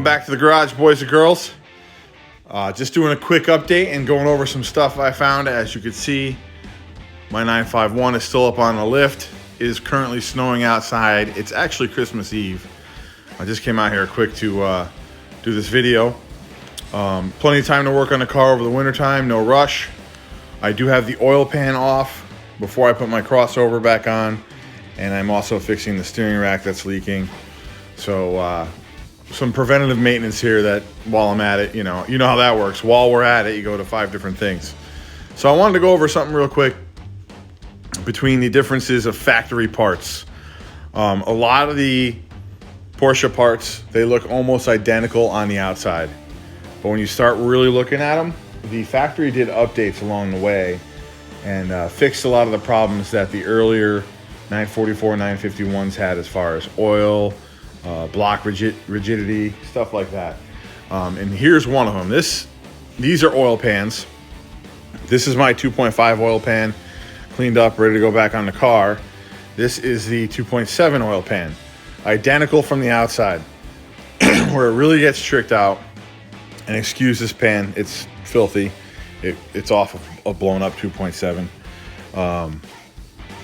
back to the garage, boys and girls. Just doing a quick update and going over some stuff I found. As you can see, my 951 is still up on the lift. It is currently snowing outside. It's actually Christmas Eve. I just came out here quick to do this video. Plenty of time to work on the car over the winter time, no rush. I do have the oil pan off before I put my crossover back on, and I'm also fixing the steering rack that's leaking. So some preventative maintenance here that while I'm at it, you know how that works. While we're at it, you go to 5 different things. So I wanted to go over something real quick between the differences of factory parts. A lot of the Porsche parts, they look almost identical on the outside. But when you start really looking at them, the factory did updates along the way and fixed a lot of the problems that the earlier 944, 951s had as far as oil, block rigidity, stuff like that. And here's one of them. These are oil pans. This is my 2.5 oil pan, cleaned up, ready to go back on the car. This is the 2.7 oil pan, identical from the outside. Where it really gets tricked out, and excuse this pan, it's filthy. It's off of a blown up 2.7.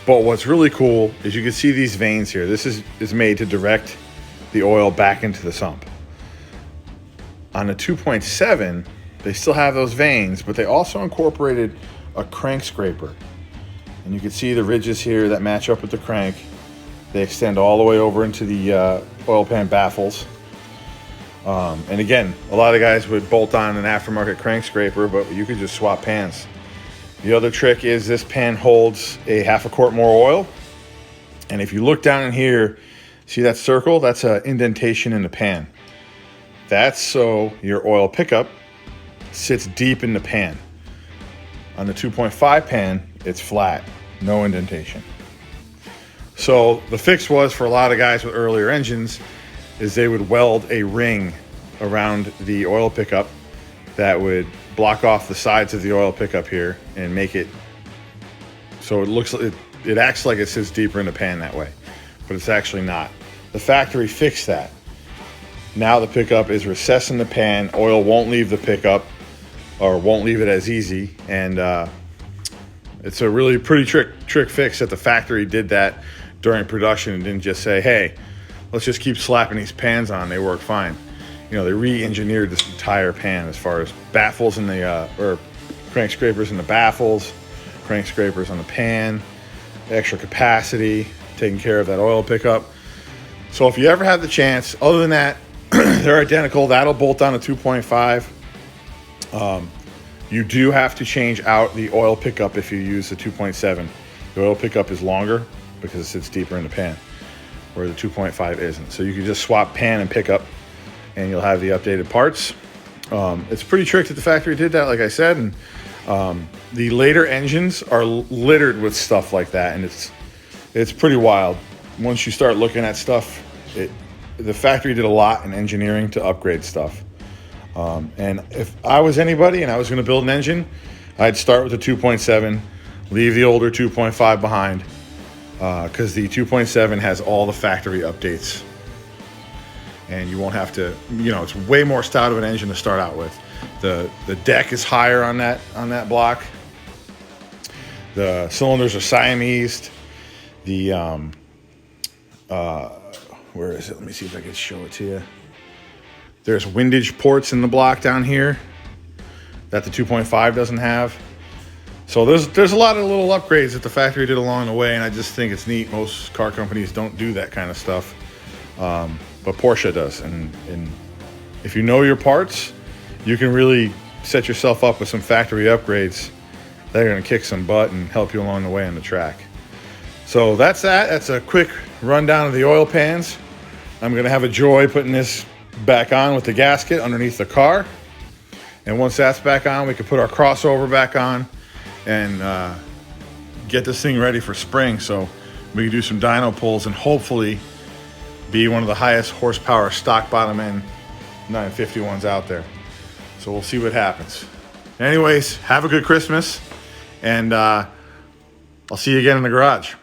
But what's really cool is you can see these veins here. This is made to direct the oil back into the sump. On the 2.7, they still have those veins, but they also incorporated a crank scraper. And you can see the ridges here that match up with the crank. They extend all the way over into the oil pan baffles. And again, a lot of guys would bolt on an aftermarket crank scraper, but you could just swap pans. The other trick is this pan holds a half a quart more oil. And if you look down in here, see that circle? That's an indentation in the pan. That's so your oil pickup sits deep in the pan. On the 2.5 pan, it's flat, no indentation. So the fix was, for a lot of guys with earlier engines, is they would weld a ring around the oil pickup that would block off the sides of the oil pickup here and make it so it looks like it acts like it sits deeper in the pan that way, but it's actually not. The factory fixed that. Now the pickup is recessed in the pan. Oil won't leave the pickup, or won't leave it as easy, and it's a really pretty trick fix that the factory did that during production and didn't just say, hey, let's just keep slapping these pans on, they work fine. They re-engineered this entire pan as far as baffles in the or crank scrapers in the baffles, crank scrapers on the pan, extra capacity, taking care of that oil pickup. So if you ever have the chance, other than that, they're identical. That'll bolt on a 2.5. You do have to change out the oil pickup if you use the 2.7. The oil pickup is longer because it sits deeper in the pan, where the 2.5 isn't. So you can just swap pan and pickup, and you'll have the updated parts. It's pretty trick that the factory did that, like I said, and the later engines are littered with stuff like that, and it's pretty wild. Once you start looking at stuff, the factory did a lot in engineering to upgrade stuff. And if I was anybody and I was going to build an engine, I'd start with the 2.7, leave the older 2.5 behind, because the 2.7 has all the factory updates. And you won't have to, it's way more stout of an engine to start out with. The deck is higher on that block. The cylinders are Siamesed. The where is it? Let me see if I can show it to you. There's windage ports in the block down here that the 2.5 doesn't have. So there's a lot of little upgrades that the factory did along the way, and I just think it's neat. Most car companies don't do that kind of stuff, but Porsche does. And if you know your parts, you can really set yourself up with some factory upgrades that are going to kick some butt and help you along the way on the track. So that's that. That's a quick rundown of the oil pans. I'm going to have a joy putting this back on with the gasket underneath the car. And once that's back on, we can put our crossover back on and get this thing ready for spring, so we can do some dyno pulls and hopefully be one of the highest horsepower stock bottom end 951s out there. So we'll see what happens. Anyways, have a good Christmas, and I'll see you again in the garage.